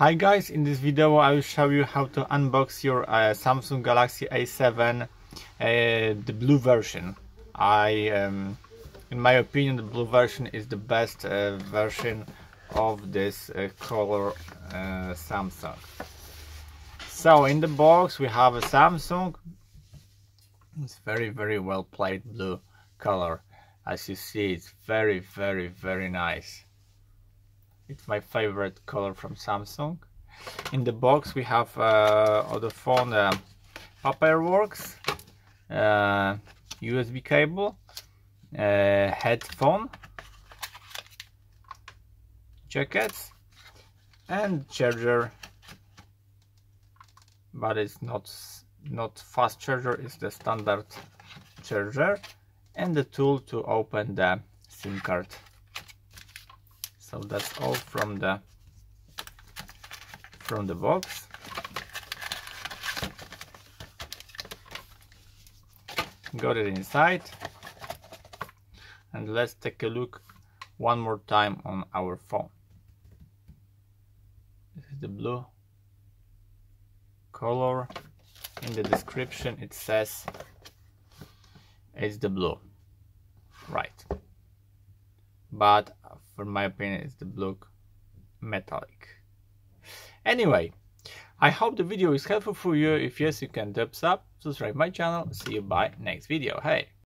Hi guys, in this video I will show you how to unbox your Samsung Galaxy A7, the blue version. In my opinion, the blue version is the best version of this color Samsung. So in the box we have a Samsung. It's very well played blue color. As you see, it's very nice. It's my favorite color from Samsung. In the box we have other phone paperwork, USB cable, headphone jackets, and charger. But it's not fast charger, it's the standard charger, and the tool to open the SIM card. So that's all from the box. Got it inside, and let's take a look one more time on our phone. This is the blue color. In the description it says it's the blue, right? But for my opinion it's the blue metallic. Anyway, I hope the video is helpful for you. If yes, you can thumbs up, subscribe my channel. See you by next video. Hey.